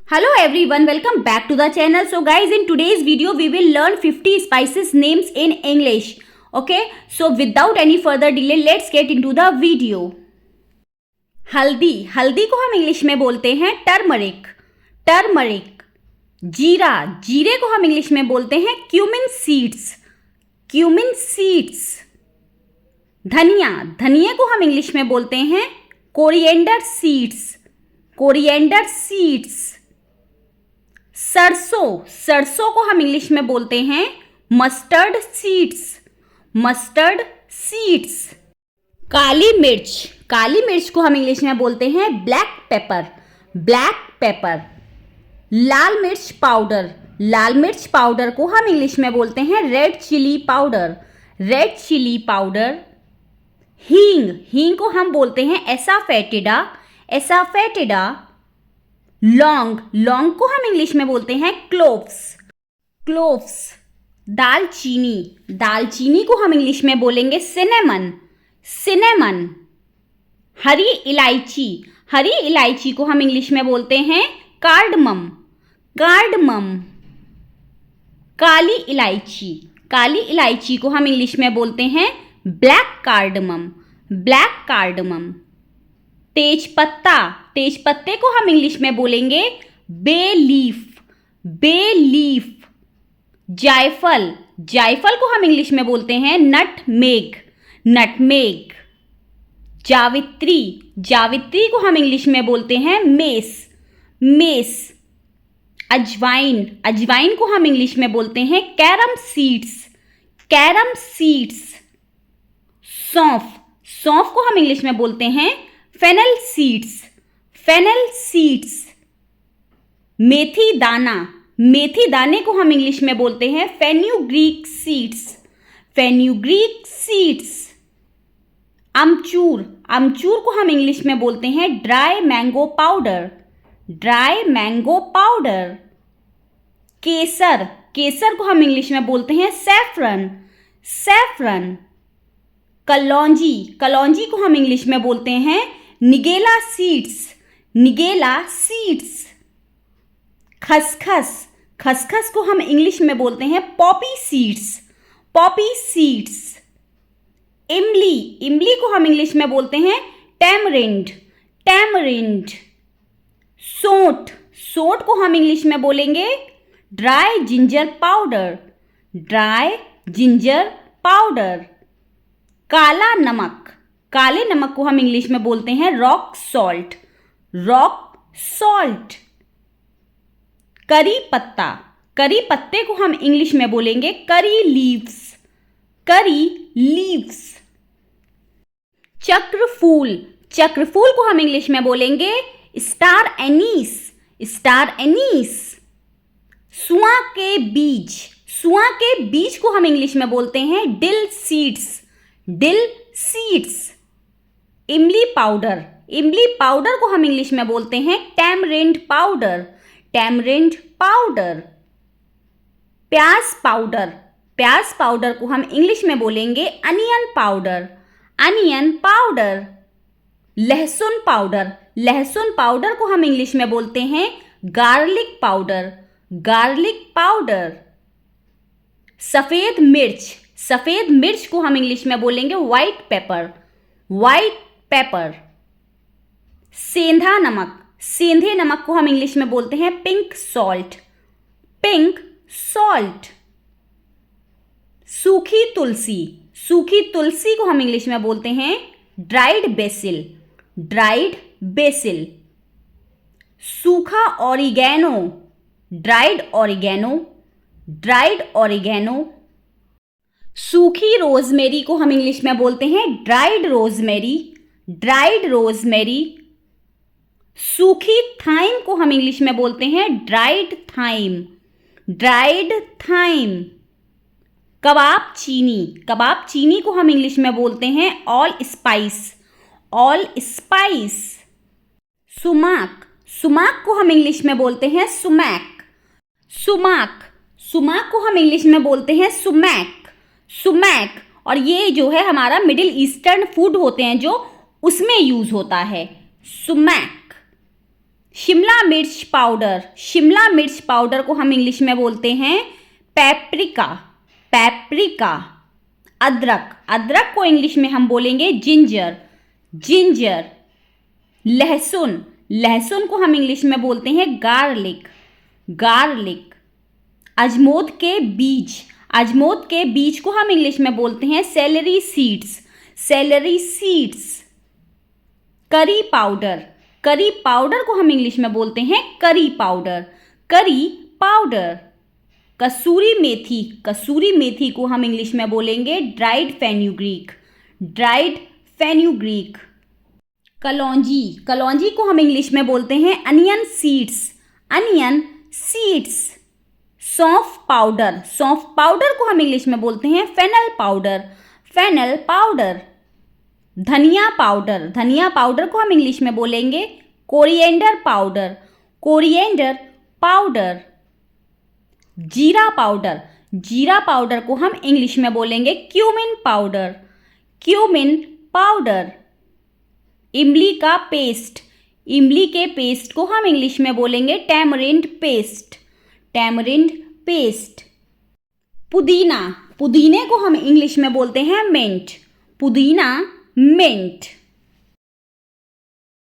Hello everyone, welcome back to the channel. So guys, in today's video we will learn 50 spices names in English. Okay, so without any further delay, let's get into the video. हल्दी, हल्दी को हम English में बोलते हैं turmeric, turmeric. जीरा, जीरे को हम इंग्लिश में बोलते हैं क्यूमिन सीड्स, क्यूमिन सीड्स। धनिया, धनिया को हम इंग्लिश में बोलते हैं कोरिएंडर सीड्स, कोरिएंडर सीड्स। सरसों, सरसों को हम इंग्लिश में बोलते हैं मस्टर्ड सीड्स, मस्टर्ड सीड्स। काली मिर्च, काली मिर्च को हम इंग्लिश में बोलते हैं ब्लैक पेपर, ब्लैक पेपर। लाल मिर्च पाउडर, लाल मिर्च पाउडर को हम इंग्लिश में बोलते हैं red chilli powder, red chilli powder. हींग, हींग को हम बोलते हैं एसाफेटिडा, एसाफेटिडा। लौंग, लौंग को हम इंग्लिश में बोलते हैं क्लोव्स, क्लोव्स। दालचीनी, दालचीनी को हम इंग्लिश में बोलेंगे सिनेमन, सिनेमन। हरी इलायची, हरी इलायची को हम इंग्लिश में बोलते हैं कार्डमम, कार्डमम। काली इलायची, काली इलायची को हम इंग्लिश में बोलते हैं ब्लैक कार्डमम, ब्लैक कार्डमम। तेज पत्ता, तेज पत्ते को हम इंग्लिश में बोलेंगे बे लीफ, बे लीफ। जायफल, जायफल को हम इंग्लिश में बोलते हैं नटमेग, नटमेग। जावित्री, जावित्री को हम इंग्लिश में बोलते हैं मेस, मेस। अजवाइन, अजवाइन को हम इंग्लिश में बोलते हैं कैरम सीड्स, कैरम सीड्स। सौंफ, सौंफ को हम इंग्लिश में बोलते हैं फेनल सीड्स, फेनल सीड्स। मेथी दाना, मेथी दाने को हम इंग्लिश में बोलते हैं फेन्यूग्रीक सीड्स, फेन्यूग्रीक सीड्स। अमचूर, अमचूर को हम इंग्लिश में बोलते हैं dry mango powder, dry mango powder. केसर, केसर को हम इंग्लिश में बोलते हैं सैफरन, सैफरन। कलौंजी, कलौंजी को हम इंग्लिश में बोलते हैं निगेला सीड्स, निगेला सीड्स। खसखस, खसखस को हम इंग्लिश में बोलते हैं पॉपी सीड्स, पॉपी सीड्स। इमली, इमली को हम इंग्लिश में बोलते हैं टैमरिंड, टैमरिंड। सोंठ, सोंठ को हम इंग्लिश में बोलेंगे dry ginger powder, dry ginger powder. काला नमक, काले नमक को हम इंग्लिश में बोलते हैं रॉक सॉल्ट, रॉक सॉल्ट। करी पत्ता, करी पत्ते को हम इंग्लिश में बोलेंगे करी लीव्स, करी लीव्स। चक्रफूल, चक्रफूल को हम इंग्लिश में बोलेंगे स्टार एनीस, स्टार एनीस। सुआ के बीज, सुआ के बीज को हम इंग्लिश में बोलते हैं डिल सीड्स, डिल सीड्स। इमली पाउडर, इमली पाउडर को हम इंग्लिश में बोलते हैं टैमरिंड पाउडर, टैमरिंड पाउडर। प्याज पाउडर, प्याज पाउडर को हम इंग्लिश में बोलेंगे अनियन पाउडर, अनियन पाउडर। लहसुन पाउडर, लहसुन पाउडर को हम इंग्लिश में बोलते हैं गार्लिक पाउडर, गार्लिक पाउडर। सफ़ेद मिर्च, सफ़ेद मिर्च को हम इंग्लिश में बोलेंगे वाइट पेपर, वाइट पेपर। सेंधा नमक, सेंधे नमक को हम इंग्लिश में बोलते हैं पिंक सॉल्ट, पिंक सॉल्ट। सूखी तुलसी, सूखी तुलसी को हम इंग्लिश में बोलते हैं ड्राइड बेसिल, ड्राइड बेसिल। सूखा oregano, dried oregano, dried oregano. सूखी रोजमेरी को हम इंग्लिश में बोलते हैं ड्राइड रोजमेरी, ड्राइड रोजमेरी। सूखी थाइम को हम इंग्लिश में बोलते हैं ड्राइड थाइम, ड्राइड थाइम। कबाब चीनी, कबाब चीनी को हम इंग्लिश में बोलते हैं all spice, all spice. Sumac, sumac को हम इंग्लिश में बोलते हैं सुमैक, सुमाक, सुमाक को हम इंग्लिश में बोलते हैं सुमैक, सुमैक। और ये जो है हमारा मिडिल ईस्टर्न फूड होते हैं जो उसमें यूज होता है सुमैक। शिमला मिर्च पाउडर, शिमला मिर्च पाउडर को हम इंग्लिश में बोलते हैं पेपरिका, पेपरिका। अदरक, अदरक को इंग्लिश में हम बोलेंगे जिंजर, जिंजर। लहसुन, लहसुन को हम इंग्लिश में बोलते हैं गार्लिक, गार्लिक। अजमोद के बीज, अजमोद के बीज को हम इंग्लिश में बोलते हैं salary seeds, salary seeds. Curry powder, curry powder को हम इंग्लिश में बोलते हैं करी पाउडर, करी पाउडर। कसूरी मेथी, कसूरी मेथी को हम इंग्लिश में बोलेंगे ड्राइड फेन्यूग्रीक, ड्राइड फेन्यूग्रीक। कलौंजी, कलौंजी को हम इंग्लिश में बोलते हैं अनियन सीड्स, अनियन सीड्स। सौंफ पाउडर, सौंफ पाउडर को हम इंग्लिश में बोलते हैं फेनल पाउडर, फेनल पाउडर। धनिया पाउडर, धनिया पाउडर को हम इंग्लिश में बोलेंगे कोरिएंडर पाउडर, कोरिएंडर पाउडर। जीरा पाउडर, जीरा पाउडर को हम इंग्लिश में बोलेंगे क्यूमिन पाउडर, क्यूमिन पाउडर। इमली का पेस्ट, इमली के पेस्ट को हम इंग्लिश में बोलेंगे टैमरिंड पेस्ट, टैमरिंड पेस्ट। पुदीना, पुदीने को हम इंग्लिश में बोलते हैं मिंट, पुदीना मिंट।